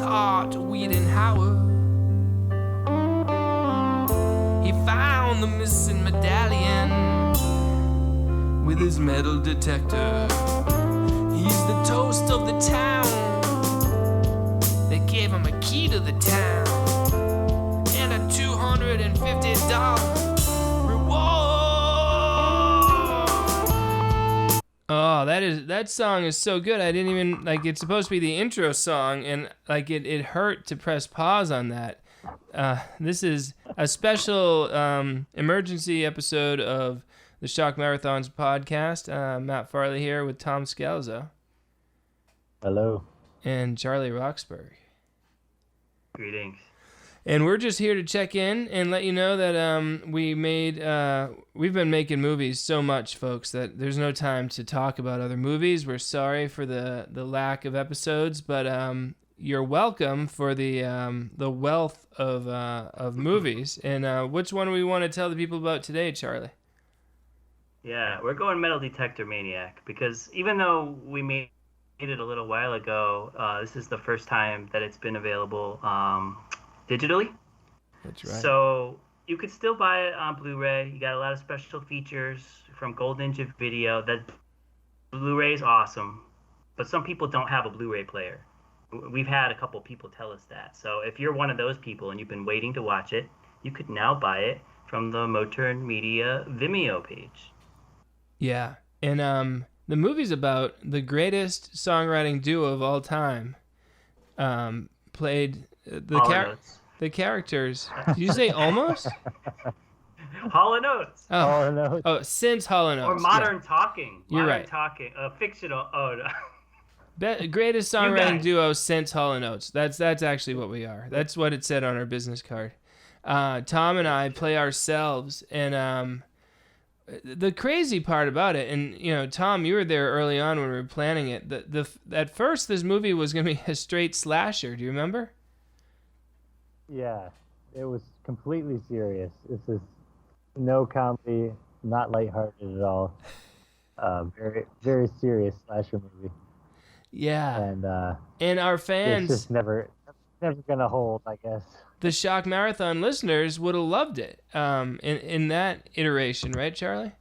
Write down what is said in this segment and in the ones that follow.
start weeding Howard. He found the missing medallion with his metal detector. He's the toast of the town. They gave him a key to the town and a $250 reward. Oh, that song is so good. I didn't even, like, it's supposed to be the intro song, and like it hurt to press pause on that. This is a special emergency episode of the ShockMarathons podcast. Matt Farley here with Tom Scalzo. Hello. And Charlie Roxburgh. Greetings. And we're just here to check in and let you know that we've been making movies so much, folks, that there's no time to talk about other movies. We're sorry for the lack of episodes, but you're welcome for the wealth of movies. And which one do we want to tell the people about today, Charlie? Yeah, we're going Metal Detector Maniac because even though we made it a little while ago, this is the first time that it's been available digitally. That's right. So you could still buy it on Blu-ray. You got a lot of special features from Gold Ninja Video. That Blu-ray is awesome, but some people don't have a Blu-ray player. We've had a couple people tell us that. So if you're one of those people and you've been waiting to watch it, you could now buy it from the Moturn Media Vimeo page. Yeah, and the movie's about the greatest songwriting duo of all time. Played the characters. Did you say almost? Hall & Oates. Oh. Hall & Oates. Oh, since Hall & Oates. Or Modern Talking. You're Modern right. Talking. Fictional. Oh, no. Greatest songwriting duo since Hall & Oates. That's actually what we are. That's what it said on our business card. Tom and I play ourselves, and the crazy part about it, and you know, Tom, you were there early on when we were planning it. At first, this movie was going to be a straight slasher. Do you remember? Yeah, it was completely serious. This is no comedy, not lighthearted at all. Very, very serious slasher movie. Yeah. And our fans, it's just never gonna hold, I guess. The Shock Marathon listeners would have loved it. In that iteration, right, Charlie?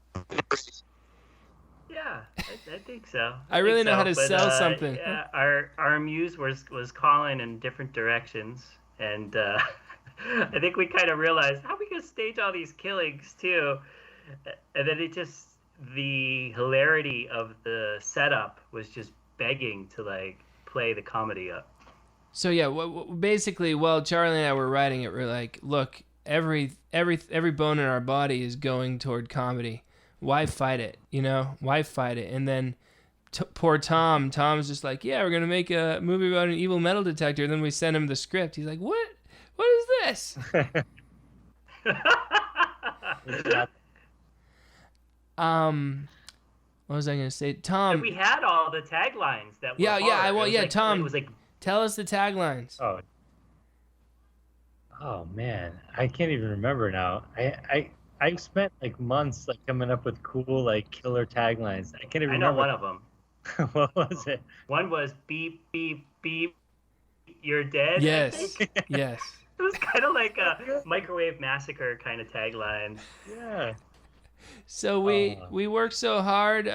Yeah, I think so. I really know how to sell something. Yeah, our muse was calling in different directions, and I think we kind of realized how we gonna stage all these killings too, and then the hilarity of the setup was just begging to like play the comedy up. So yeah, basically, while Charlie and I were writing it, we're like, look, every bone in our body is going toward comedy. Why fight it? You know, why fight it? And then poor Tom's just like, yeah, we're gonna make a movie about an evil metal detector. And then we send him the script. He's like, what is this? What was I gonna say, Tom? And we had all the taglines that were hard. Tom. It was like, tell us the taglines. Oh man, I can't even remember now. I spent like months like coming up with cool like killer taglines. I can't even remember. I know one of them. What was it? One was beep beep beep, you're dead. Yes. Yes. It was kind of like a Microwave Massacre kind of tagline. Yeah. So we worked so hard. We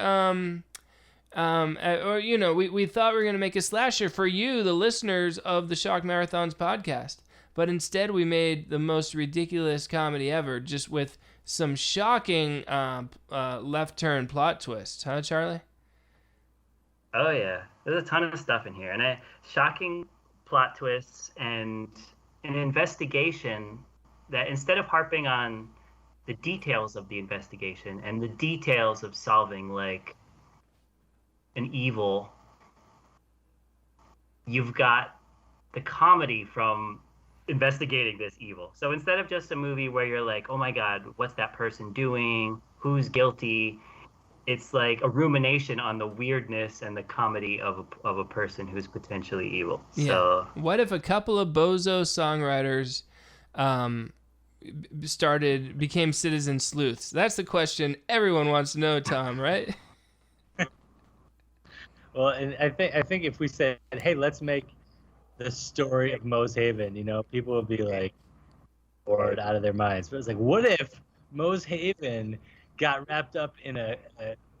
thought we were going to make a slasher for you, the listeners of the Shock Marathons podcast. But instead we made the most ridiculous comedy ever, just with some shocking left turn plot twists. Huh, Charlie? Oh, yeah. There's a ton of stuff in here. And shocking plot twists and an investigation that instead of harping on the details of the investigation and the details of solving like an evil, you've got the comedy from investigating this evil. So instead of just a movie where you're like, oh my God, what's that person doing? Who's guilty? It's like a rumination on the weirdness and the comedy of a person who's potentially evil. Yeah. So what if a couple of bozo songwriters became citizen sleuths? That's the question everyone wants to know, Tom, right? Well, and I think if we said, hey, let's make the story of Mose Haven. You know, people would be like bored out of their minds. But it's like, what if Mose Haven got wrapped up in a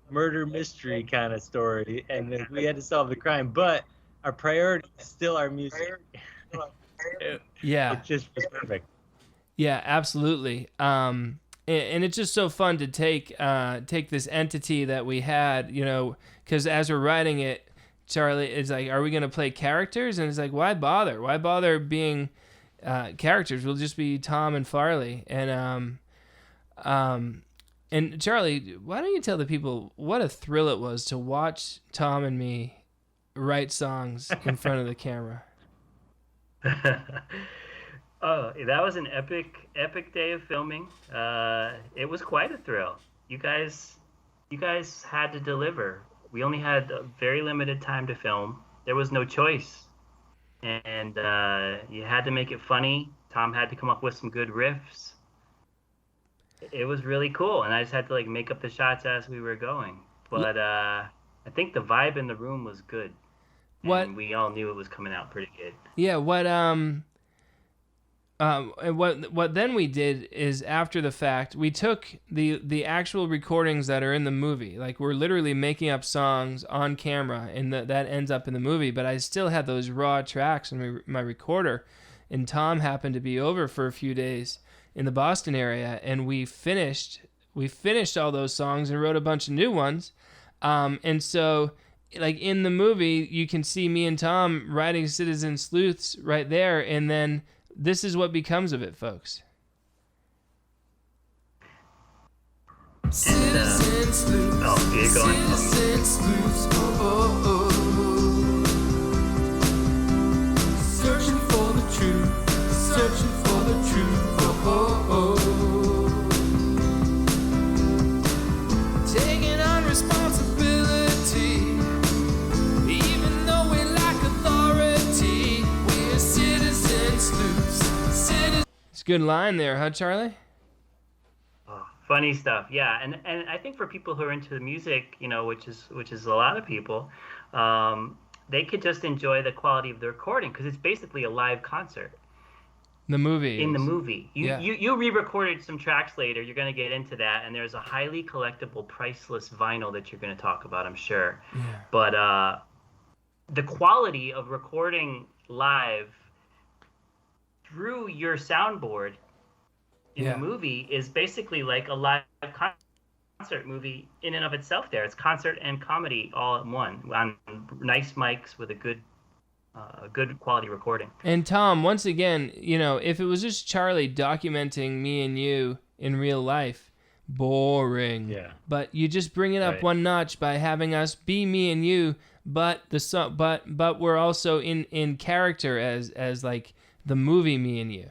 murder mystery kind of story, and then we had to solve the crime, but our priority is still our music. Yeah, it just was perfect. Yeah, absolutely. And it's just so fun to take this entity that we had, you know, because as we're writing it, Charlie is like, "Are we going to play characters?" And it's like, "Why bother? Why bother being characters? We'll just be Tom and Farley." And Charlie, why don't you tell the people what a thrill it was to watch Tom and me write songs in front of the camera? Oh, that was an epic day of filming. It was quite a thrill. You guys had to deliver. We only had a very limited time to film. There was no choice, and you had to make it funny. Tom had to come up with some good riffs. It was really cool, and I just had to like make up the shots as we were going. But I think the vibe in the room was good. And we all knew it was coming out pretty good. Yeah. What then we did is, after the fact, we took the actual recordings that are in the movie. Like, we're literally making up songs on camera, and that ends up in the movie. But I still had those raw tracks in my recorder, and Tom happened to be over for a few days in the Boston area, and we finished all those songs and wrote a bunch of new ones. And so, like, in the movie, you can see me and Tom writing Citizen Sleuths right there, and then this is what becomes of it, folks. Citizen Sleuths. Oh, you're going. Citizen Sleuths. Oh. Searching for the truth. Searching for the truth. Taking on responsibility, even though we lack authority. We're citizen sleuths. It's a good line there, huh, Charlie? Oh, funny stuff, yeah. And I think for people who are into the music, you know, which is a lot of people, they could just enjoy the quality of the recording, because it's basically a live concert. The movie. In the movie. You re-recorded some tracks later. You're going to get into that. And there's a highly collectible, priceless vinyl that you're going to talk about, I'm sure. Yeah. But the quality of recording live through your soundboard in the movie is basically like a live concert movie in and of itself there. It's concert and comedy all in one, on nice mics with a good quality recording. And Tom, once again, you know, if it was just Charlie documenting me and you in real life, boring. Yeah. But you just bring it up one notch by having us be me and you, but we're also in character as like the movie Me and You.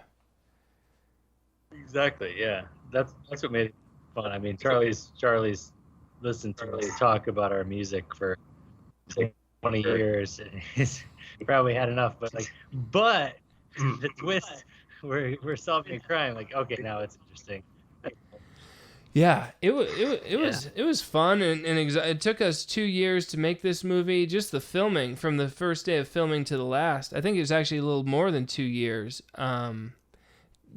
Exactly. Yeah. That's what made it fun. I mean, Charlie's listened to us talk about our music for 20 years. He's probably had enough, but the twist, we're solving a crime. Like, okay, now it's interesting. Yeah, it was fun, and it took us 2 years to make this movie. Just the filming, from the first day of filming to the last, I think it was actually a little more than 2 years.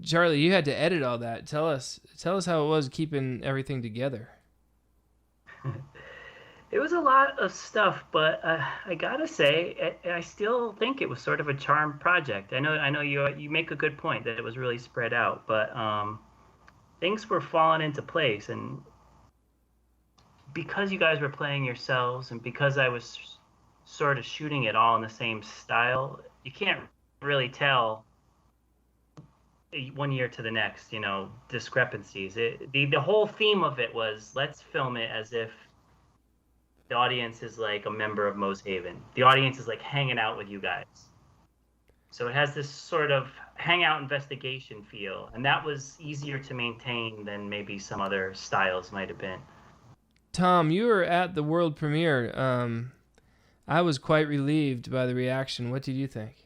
Charlie, you had to edit all that. Tell us how it was keeping everything together. It was a lot of stuff, but I gotta say, I still think it was sort of a charmed project. I know you make a good point that it was really spread out, but things were falling into place, and because you guys were playing yourselves, and because I was sort of shooting it all in the same style, you can't really tell 1 year to the next, you know, discrepancies. The whole theme of it was, let's film it as if the audience is like a member of Mose Haven. The audience is like hanging out with you guys. So it has this sort of hangout investigation feel, and that was easier to maintain than maybe some other styles might have been. Tom, you were at the world premiere. I was quite relieved by the reaction. What did you think?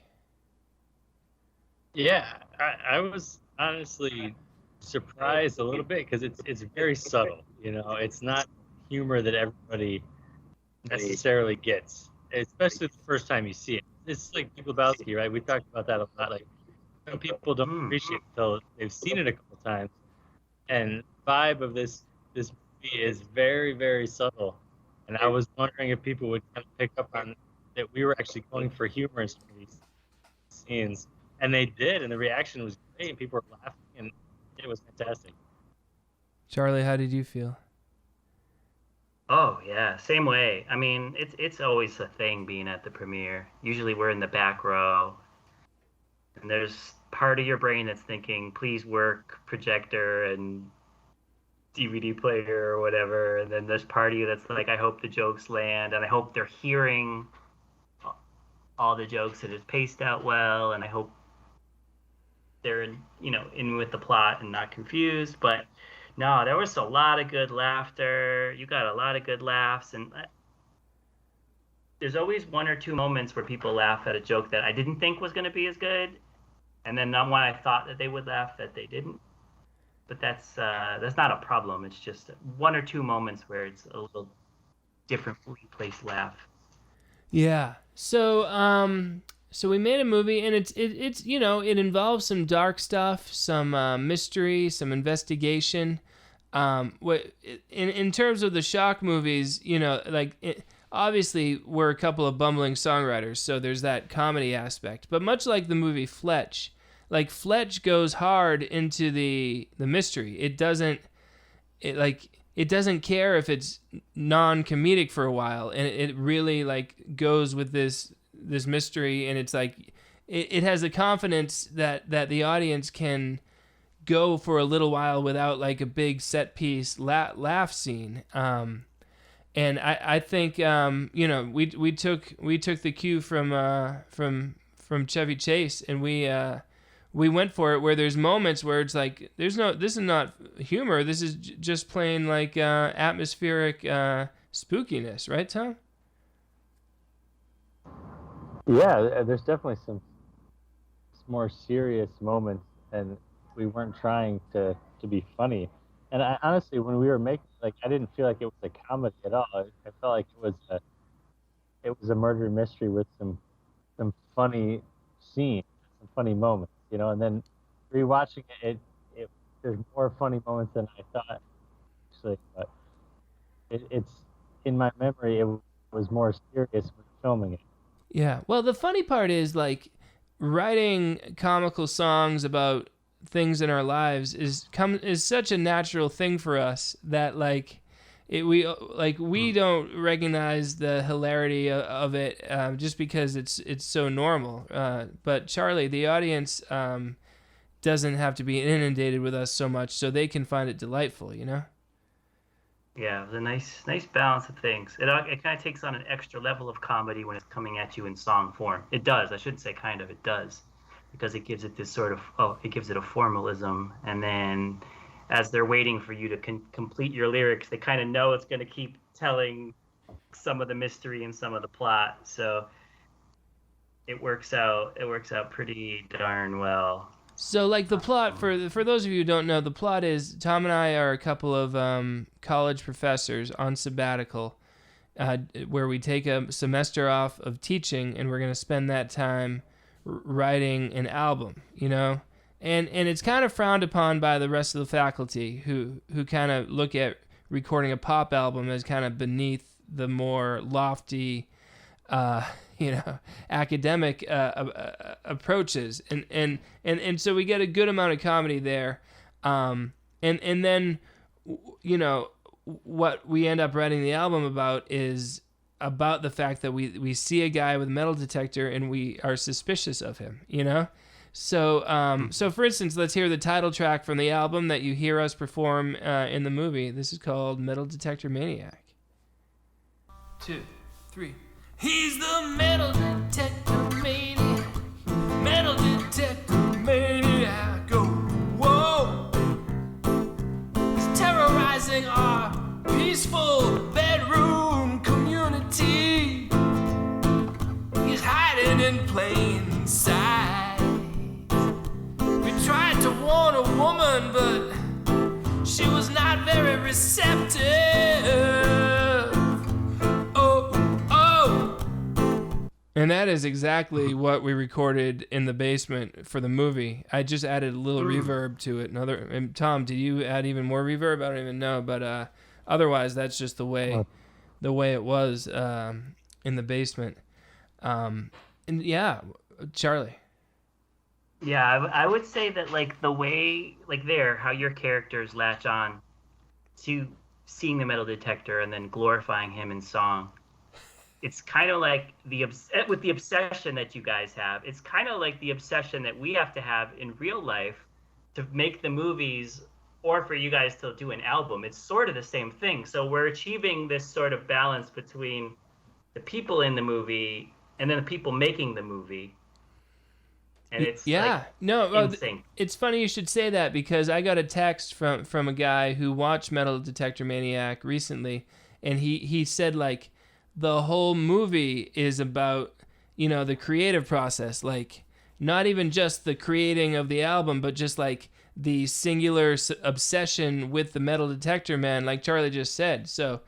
Yeah, I was honestly surprised a little bit, because it's very subtle. You know, it's not humor that everybody necessarily gets, especially the first time you see it. it's like Big Lebowski, right? We talked about that a lot. Like, some people don't appreciate it until they've seen it a couple times. And the vibe of this movie is very, very subtle. And I was wondering if people would kind of pick up on that we were actually going for humor in some of these scenes. And they did, and the reaction was great, and people were laughing, and it was fantastic. Charlie, how did you feel? Oh yeah, same way. I mean, it's always a thing being at the premiere. Usually we're in the back row, and there's part of your brain that's thinking, please work projector and DVD player or whatever. And then there's part of you that's like, I hope the jokes land, and I hope they're hearing all the jokes and it's paced out well, and I hope they're in with the plot and not confused. But no, there was a lot of good laughter. You got a lot of good laughs, and there's always one or two moments where people laugh at a joke that I didn't think was going to be as good, and then not when I thought that they would laugh that they didn't. But that's not a problem. It's just one or two moments where it's a little differently placed laugh. Yeah. So we made a movie, and it's it involves some dark stuff, some mystery, some investigation. In terms of the Shock movies, obviously we're a couple of bumbling songwriters, so there's that comedy aspect. But much like the movie Fletch, Fletch goes hard into the mystery. It doesn't care if it's non-comedic for a while, and it really goes with this mystery, and it's it has the confidence that the audience can go for a little while without a big set piece laugh scene. And I think we took the cue from Chevy Chase, and we went for it where there's moments where it's this is not humor, this is just plain atmospheric spookiness, right, Tom? Yeah, there's definitely some more serious moments, and we weren't trying to be funny. And I honestly, when we were making, I didn't feel like it was a comedy at all. I felt like it was a murder mystery with some funny scenes, some funny moments, And then rewatching it, there's more funny moments than I thought, actually. But it's in my memory, it was more serious when filming it. Yeah. Well, the funny part is writing comical songs about things in our lives is such a natural thing for us that we don't recognize the hilarity of it just because it's so normal. But Charlie, the audience doesn't have to be inundated with us so much, so they can find it delightful, Yeah, it was a nice balance of things. It kind of takes on an extra level of comedy when it's coming at you in song form. It does. I shouldn't say kind of. It does, because it gives it this sort of it gives it a formalism, and then as they're waiting for you to complete your lyrics, they kind of know it's going to keep telling some of the mystery and some of the plot. So it works out pretty darn well. So, the plot, for those of you who don't know, the plot is Tom and I are a couple of college professors on sabbatical, where we take a semester off of teaching, and we're going to spend that time writing an album, And it's kind of frowned upon by the rest of the faculty, who kind of look at recording a pop album as kind of beneath the more lofty, academic approaches, and so we get a good amount of comedy there, and then what we end up writing the album about is about the fact that we see a guy with a metal detector and we are suspicious of him, So for instance, let's hear the title track from the album that you hear us perform in the movie. This is called Metal Detector Maniac. 2, 3. He's the metal detector maniac, metal detector maniac, oh, whoa. He's terrorizing our peaceful bedroom community. He's hiding in plain sight. We tried to warn a woman, but she was not very receptive. And that is exactly what we recorded in the basement for the movie. I just added a little reverb to it. And Tom, did you add even more reverb? I don't even know, but otherwise, that's just the way it was in the basement. And yeah, Charlie. Yeah, I would say that like the way how your characters latch on to seeing the metal detector and then glorifying him in song. It's kind of like with the obsession that you guys have. It's kind of like the obsession that we have to have in real life to make the movies, or for you guys to do an album. It's sort of the same thing. So we're achieving this sort of balance between the people in the movie and then the people making the movie. And it's insane. It's funny you should say that, because I got a text from a guy who watched Metal Detector Maniac recently, and he said like the whole movie is about, the creative process, like not even just the creating of the album, but just like the singular obsession with the metal detector man, like Charlie just said. So,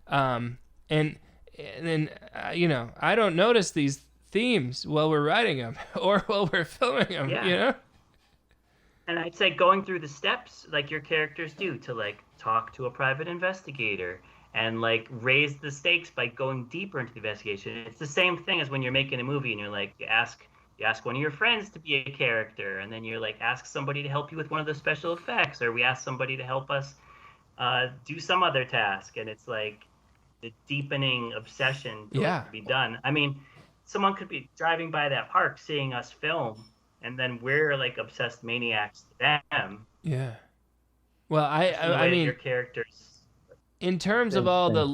and then I don't notice these themes while we're writing them or while we're filming them, And I'd say going through the steps like your characters do to like talk to a private investigator and like raise the stakes by going deeper into the investigation. It's the same thing as when you're making a movie and you're like, you ask one of your friends to be a character, and then you're like, ask somebody to help you with one of the special effects, or we ask somebody to help us do some other task. And it's like the deepening obsession to be done. I mean, someone could be driving by that park seeing us film, and then we're like obsessed maniacs to them. Yeah. Well, I mean, your characters. In terms of all the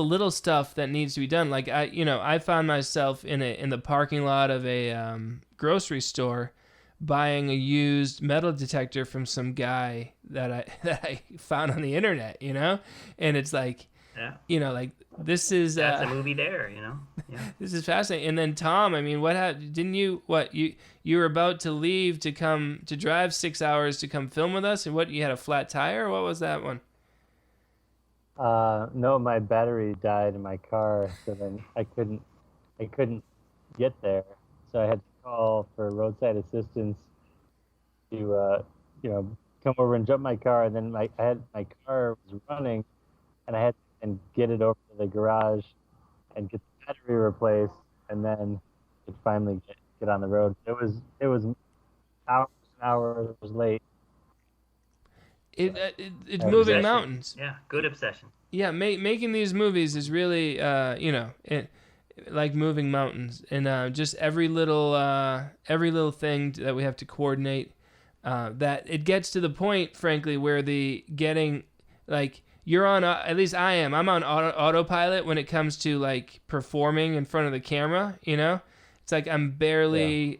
little stuff that needs to be done, like I found myself in the parking lot of a grocery store buying a used metal detector from some guy that I found on the internet, and it's like, like this is that's a movie there, This is fascinating. And then Tom, I mean, didn't you were about to leave to drive 6 hours to come film with us, and you had a flat tire, or what was that one? No, my battery died in my car, so then I couldn't get there. So I had to call for roadside assistance to come over and jump my car, and then my car was running, and I had to get it over to the garage and get the battery replaced, and then could finally get on the road. It was hours late. It's moving obsession. Mountains. Yeah, good obsession. Yeah, making these movies is really, like moving mountains, and just every little thing that we have to coordinate. That it gets to the point, frankly, where you're on. At least I am. I'm on autopilot when it comes to like performing in front of the camera. It's like I'm barely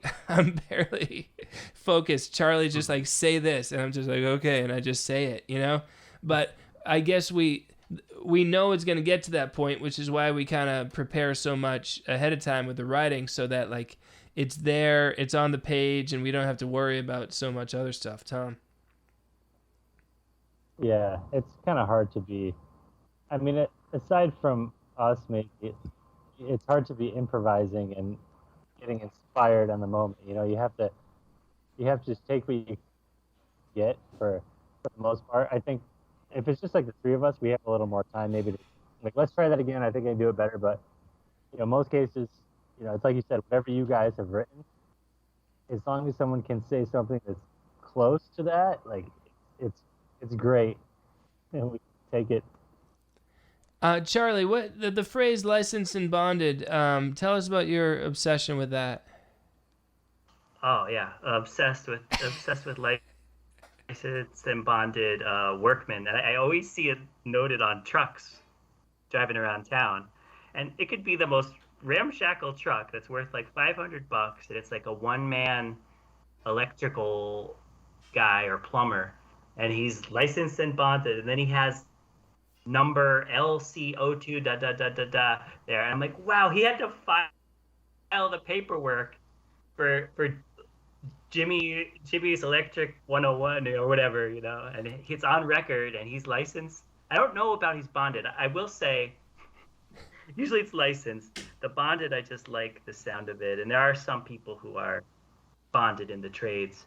focused. Charlie just like, say this, and I'm just like, okay, and I just say it, But I guess we know it's going to get to that point, which is why we kind of prepare so much ahead of time with the writing, so that like it's there, it's on the page, and we don't have to worry about so much other stuff. Tom? Yeah, it's kind of hard to be. I mean, aside from us, maybe it's hard to be improvising and getting inspired on the moment. You have to just take what you get for the most part. I think if it's just like the three of us, we have a little more time maybe to like, let's try that again. I think I do it better. But most cases, it's like you said, whatever you guys have written, as long as someone can say something that's close to that, like it's great, and we take it. Charlie, what the phrase "licensed and bonded"? Tell us about your obsession with that. Oh yeah, obsessed with licensed and bonded workmen. And I always see it noted on trucks driving around town, and it could be the most ramshackle truck that's worth like $500, and it's like a one-man electrical guy or plumber, and he's licensed and bonded, and then he has number LC02 there. And I'm like, wow, he had to file the paperwork for Jimmy's Electric 101 or whatever, and it's on record, and he's licensed. I don't know about he's bonded. I will say Usually it's licensed. The bonded, I just like the sound of it. And there are some people who are bonded in the trades.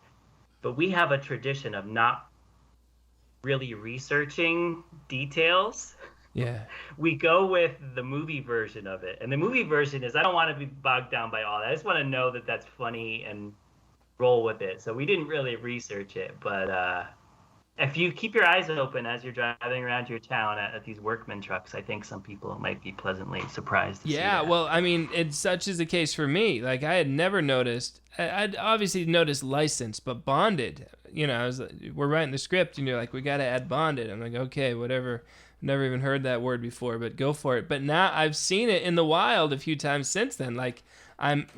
But we have a tradition of not really researching details. Yeah. We go with the movie version of it. And the movie version is, I don't want to be bogged down by all that. I just want to know that that's funny and roll with it. So we didn't really research it. But if you keep your eyes open as you're driving around your town at these workman trucks, I think some people might be pleasantly surprised to see that. Well, I mean, such is the case for me. Like, I had never noticed. I'd obviously noticed license, but bonded. You know, we're writing the script, and you're like, we got to add bonded. I'm like, okay, whatever. Never even heard that word before, but go for it. But now I've seen it in the wild a few times since then. Like, I'm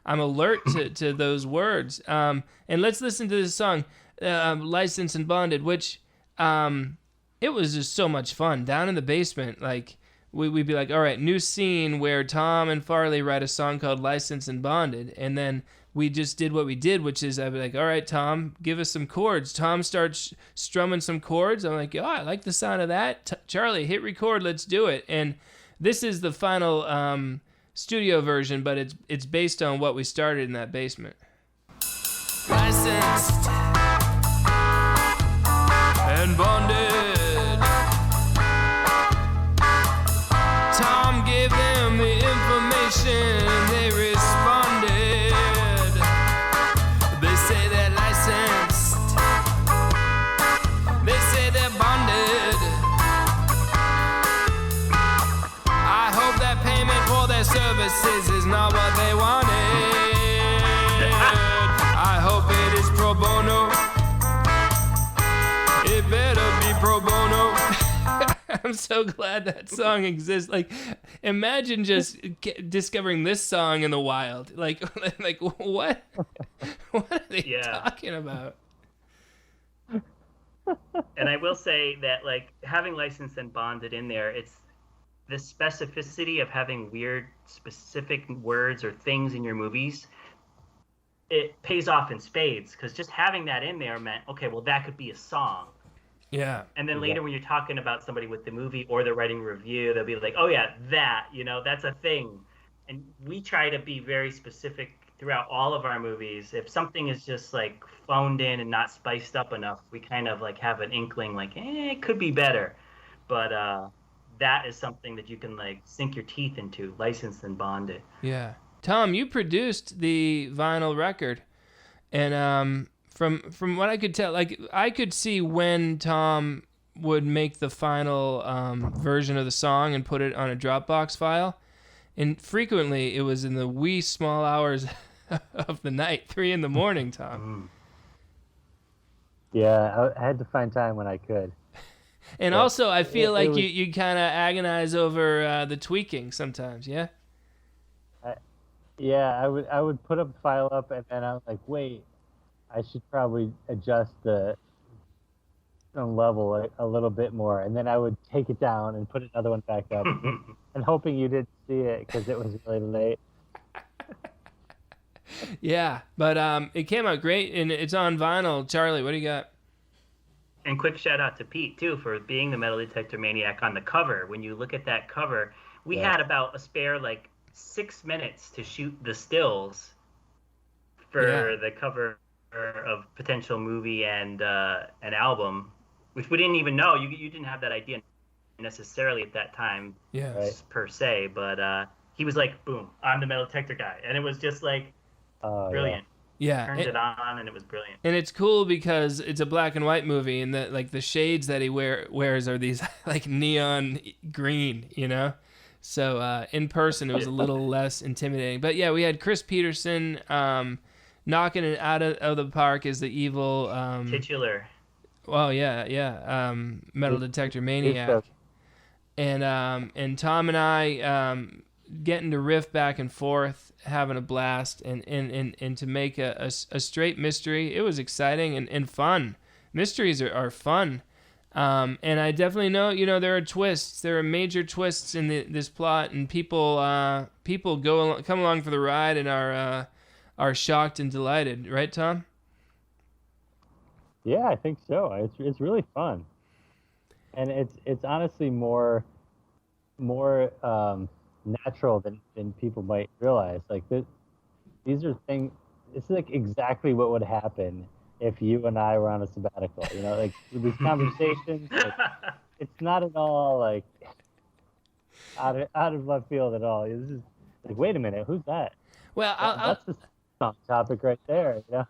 alert to those words. And let's listen to this song. Licensed and Bonded, which it was just so much fun down in the basement. Like we'd be like, all right, new scene where Tom and Farley write a song called Licensed and Bonded, and then we just did what we did, which is I'd be like, all right, Tom, give us some chords. Tom starts strumming some chords. I'm like, oh, I like the sound of that. Charlie, hit record, let's do it. And this is the final studio version, but it's based on what we started in that basement. Licensed and bonded. Tom gave them the information and they responded. They say they're licensed. They say they're bonded. I hope that payment for their services is not what they wanted. I hope it is pro bono. It better be pro bono. I'm so glad that song exists. Like, imagine just discovering this song in the wild. Like what? What are they talking about? And I will say that, like, having licensed and bonded in there, it's the specificity of having weird, specific words or things in your movies. It pays off in spades, because just having that in there meant, okay, well, that could be a song. Yeah. And then later when you're talking about somebody with the movie or they're writing a review, they'll be like, oh, yeah, that, that's a thing. And we try to be very specific throughout all of our movies. If something is just, like, phoned in and not spiced up enough, we kind of, like, have an inkling, like, it could be better. But that is something that you can, like, sink your teeth into, licensed and bonded. Yeah. Tom, you produced the vinyl record, and from what I could tell, like, I could see when Tom would make the final version of the song and put it on a Dropbox file, and frequently it was in the wee small hours of the night, 3 a.m, Tom. Yeah, I had to find time when I could. And also, I feel like you kind of agonize over the tweaking sometimes, yeah? Yeah, I would put a file up, and then I was like, wait, I should probably adjust the level a little bit more. And then I would take it down and put another one back up, and hoping you didn't see it because it was really late. Yeah, but it came out great, and it's on vinyl. Charlie, what do you got? And quick shout out to Pete, too, for being the Metal Detector Maniac on the cover. When you look at that cover, we had about a spare, like, 6 minutes to shoot the stills for the cover of potential movie and an album, which we didn't even know. You didn't have that idea necessarily at that time, per se. But he was like, "Boom, I'm the Metal Detector guy," and it was just like brilliant. Yeah, turned it on, and it was brilliant. And it's cool because it's a black and white movie, and the shades that he wears are these like neon green, So in person, it was a little less intimidating. But yeah, we had Chris Peterson knocking it out of the park as the evil titular. Well, yeah. Metal Detector Maniac, and Tom and I getting to riff back and forth, having a blast, and to make a straight mystery. It was exciting and fun. Mysteries are fun. And I definitely know, there are twists. There are major twists in this plot, and people come along for the ride and are shocked and delighted, right, Tom? Yeah, I think so. It's really fun, and it's honestly more more natural than people might realize. Like these are things. It's like exactly what would happen if you and I were on a sabbatical. You know, like these conversations. Like, it's not at all like out of left field at all. It's just like, wait a minute, who's that? Well, That's the song topic right there. You know.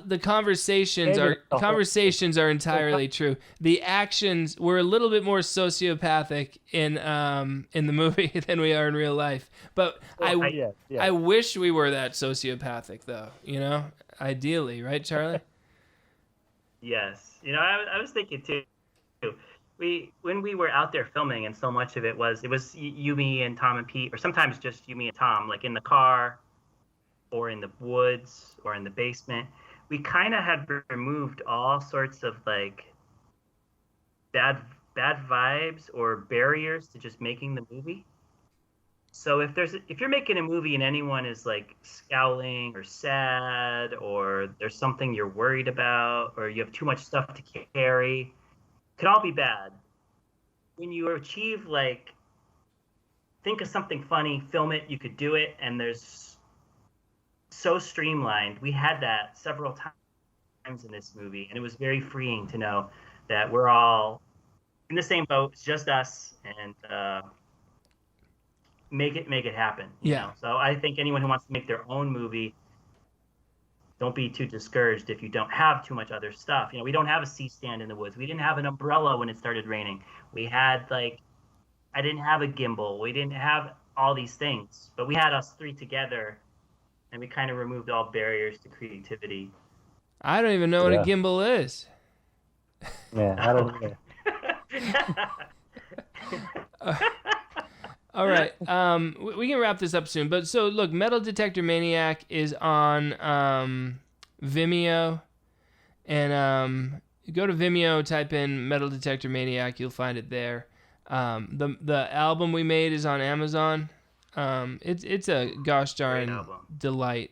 The conversations are entirely true. The actions were a little bit more sociopathic in the movie than we are in real life. But I wish we were that sociopathic, though. You know, ideally, right, Charlie? Yes. You know, I was thinking too. When we were out there filming, and so much of it was you, me, and Tom and Pete, or sometimes just you, me, and Tom, like in the car, or in the woods, or in the basement. We kind of had removed all sorts of like bad vibes or barriers to just making the movie. So if you're making a movie and anyone is like scowling or sad, or there's something you're worried about, or you have too much stuff to carry, it could all be bad. When you achieve, like, think of something funny, film it, you could do it, and there's so streamlined. We had that several times in this movie, and it was very freeing to know that we're all in the same boat. It's just us, and make it happen. You know? So I think anyone who wants to make their own movie, don't be too discouraged if you don't have too much other stuff. You know, we don't have a C-stand in the woods. We didn't have an umbrella when it started raining. We had I didn't have a gimbal. We didn't have all these things, but we had us three together. And we kind of removed all barriers to creativity. I don't even know what a gimbal is. Yeah, I don't either. All right. We can wrap this up soon. But so, look, Metal Detector Maniac is on Vimeo. And go to Vimeo, type in Metal Detector Maniac. You'll find it there. The album we made is on Amazon. It's a gosh darn delight.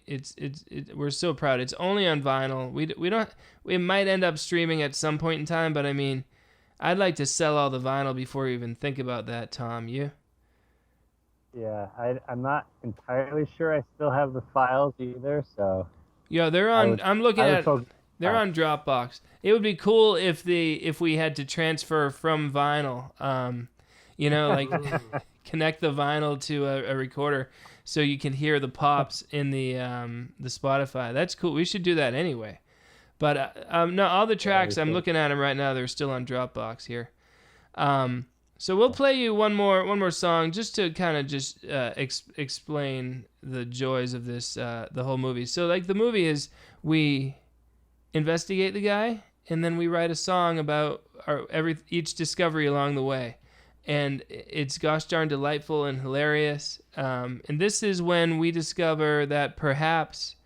We're so proud. It's only on vinyl. We might end up streaming at some point in time, but I mean, I'd like to sell all the vinyl before you even think about that, Tom. You? Yeah, I'm not entirely sure I still have the files either, so. Yeah, they're on. They're on Dropbox. It would be cool if we had to transfer from vinyl. You know, like. Connect the vinyl to a recorder so you can hear the pops in the Spotify. That's cool. We should do that anyway. But no, all the tracks, I'm looking at them right now. They're still on Dropbox here. So we'll play you one more song just to kind of just explain the joys of this the whole movie. So like the movie is we investigate the guy and then we write a song about each discovery along the way. And it's gosh darn delightful and hilarious. And this is when we discover that perhaps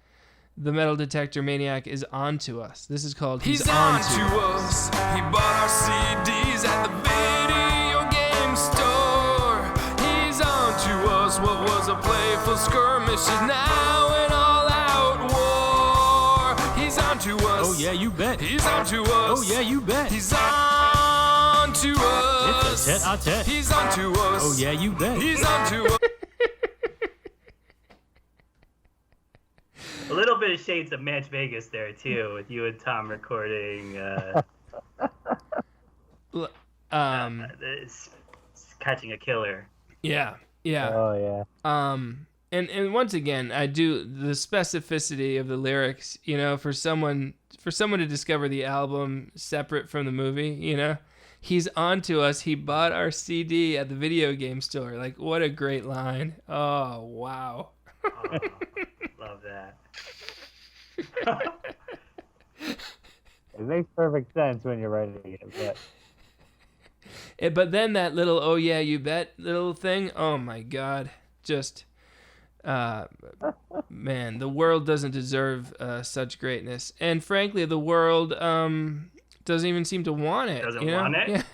the Metal Detector Maniac is onto us. This is called He's Onto Us. He bought our CDs at the video game store. He's onto us. What was a playful skirmish is now an all-out war. He's onto us. Oh yeah, you bet. He's onto us. Oh yeah, you bet. He's onto us. It's a tete-a-tete. He's onto us. Oh yeah, you bet. He's onto us. A little bit of shades of Match Vegas there too, with you and Tom recording. Catching a Killer. Yeah. Oh yeah. And once again, I do the specificity of the lyrics. You know, for someone to discover the album separate from the movie. You know. He's onto us. He bought our CD at the video game store. Like, what a great line. Oh, wow. Oh, love that. It makes perfect sense when you're writing it. But then that little, oh, yeah, you bet little thing. Oh, my God. Just, man, the world doesn't deserve such greatness. And frankly, the world... doesn't even seem to want it. Doesn't want it?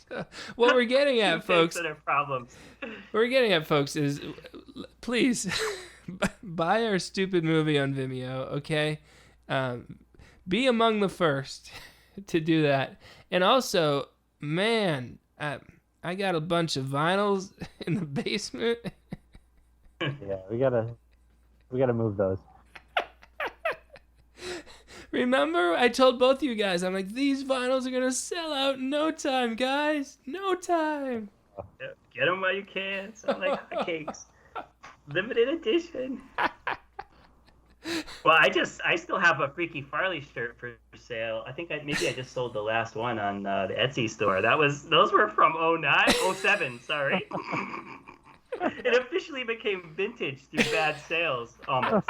Yeah. What we're getting at, folks. That are problems. What we're getting at, folks, is please buy our stupid movie on Vimeo, okay? Be among the first to do that. And also, man, I got a bunch of vinyls in the basement. Yeah, we gotta move those. Remember, I told both of you guys, I'm like, these vinyls are gonna sell out in no time, guys. No time. Get them while you can. Sound like hotcakes. Limited edition. Well, I still have a Freaky Farley shirt for sale. I think maybe I just sold the last one on the Etsy store. Those were from 07, sorry. It officially became vintage through bad sales, almost.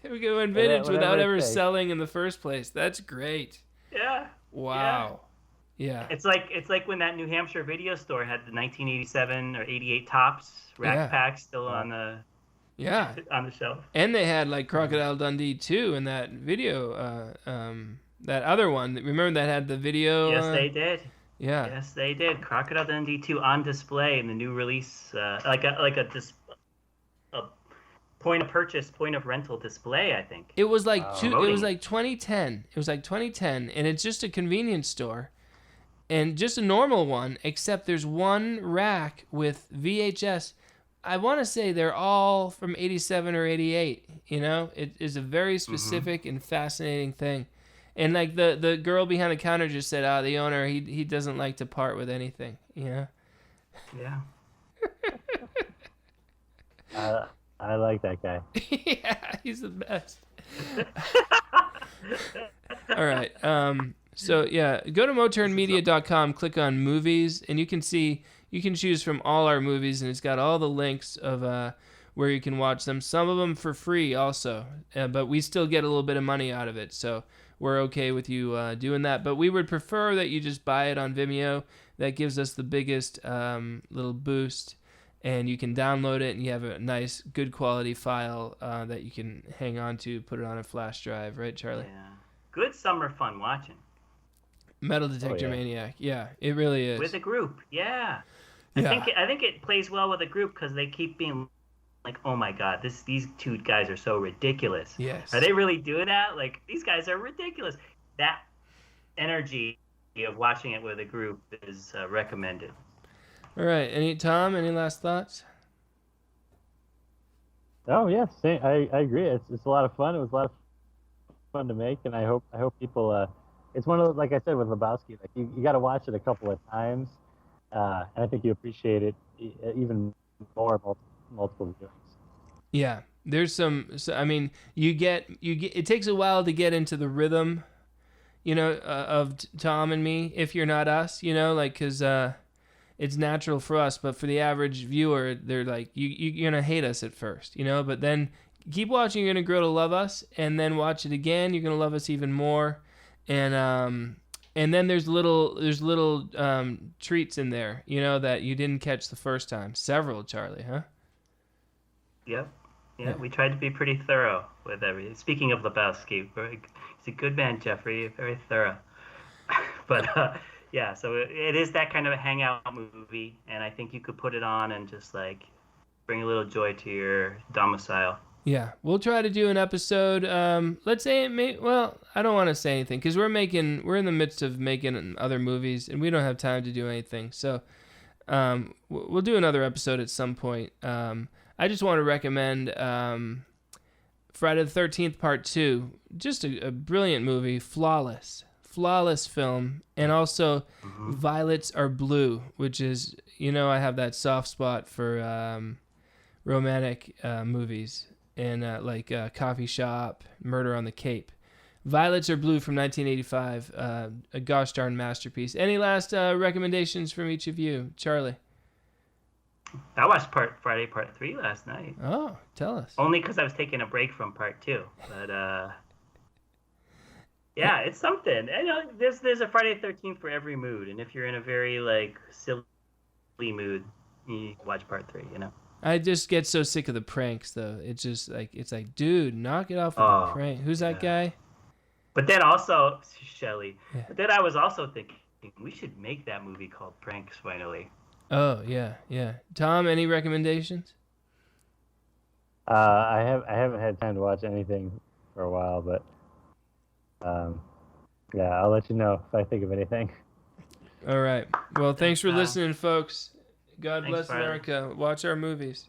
We went vintage without ever selling in the first place. That's great. Yeah. Wow. Yeah. It's like when that New Hampshire video store had the 1987 or 88 tops rack packs still on the shelf. And they had like Crocodile Dundee 2 in that video. That other one. Remember that had the video? Yes, they did. Yeah. Yes, they did. Crocodile Dundee 2 on display in the new release, like a point of purchase, point of rental display, I think. It was like it was like 2010. It was like 2010, and it's just a convenience store, and just a normal one, except there's one rack with VHS. I want to say they're all from 87 or 88. You know, it is a very specific and fascinating thing. And like the girl behind the counter just said, the owner, he doesn't like to part with anything. You know. Yeah. I like that guy. Yeah, he's the best. All right. So yeah, go to moturnmedia.com, click on movies, and you can choose from all our movies, and it's got all the links of where you can watch them. Some of them for free also, but we still get a little bit of money out of it, so we're okay with you doing that. But we would prefer that you just buy it on Vimeo. That gives us the biggest little boost. And you can download it, and you have a nice, good quality file that you can hang on to, put it on a flash drive, right, Charlie? Yeah. Good summer fun watching. Metal Detector Maniac. Yeah, it really is. With a group, yeah. I think it plays well with a group because they keep being like, oh my God, these two guys are so ridiculous. Yes. Are they really doing that? Like, these guys are ridiculous. That energy of watching it with a group is recommended. All right. Tom, any last thoughts? Oh yeah, I agree. It's a lot of fun. It was a lot of fun to make, and I hope people. It's one of those, like I said with Lebowski, like you got to watch it a couple of times, and I think you appreciate it even more multiple viewings. Yeah, there's I mean, you get. It takes a while to get into the rhythm, you know, of Tom and me. If you're not us, you know, like because. It's natural for us, but for the average viewer, they're like, you're going to hate us at first, you know? But then keep watching, you're going to grow to love us, and then watch it again, you're going to love us even more. And then there's little treats in there, you know, that you didn't catch the first time. Several, Charlie, huh? Yep. Yeah, we tried to be pretty thorough with everything. Speaking of Lebowski, he's a good man, Jeffrey, very thorough. But... yeah, so it is that kind of a hangout movie, and I think you could put it on and just like bring a little joy to your domicile. Yeah, we'll try to do an episode. Let's say it may. Well, I don't want to say anything because we're in the midst of making other movies, and we don't have time to do anything. So, we'll do another episode at some point. I just want to recommend Friday the 13th Part 2. Just a brilliant movie, flawless film, and also Violets Are Blue, which is, you know, I have that soft spot for romantic movies and like Coffee Shop, Murder on the Cape. Violets Are Blue from 1985, a gosh darn masterpiece. Any last recommendations from each of you? Charlie? I watched Friday Part 3 last night. Oh, tell us. Only because I was taking a break from Part 2, but yeah, it's something. You know, there's a Friday the 13th for every mood, and if you're in a very like silly mood, you watch Part 3. You know. I just get so sick of the pranks, though. It's just like dude, knock it off with the prank. Who's that guy? But then also Shelley. Yeah. But then I was also thinking we should make that movie called Pranks finally. Oh yeah. Tom, any recommendations? I haven't had time to watch anything for a while, but yeah, I'll let you know if I think of anything. All right. Well, thanks for Kyle. listening, folks. God Thanks, bless Riley. America. Watch our movies.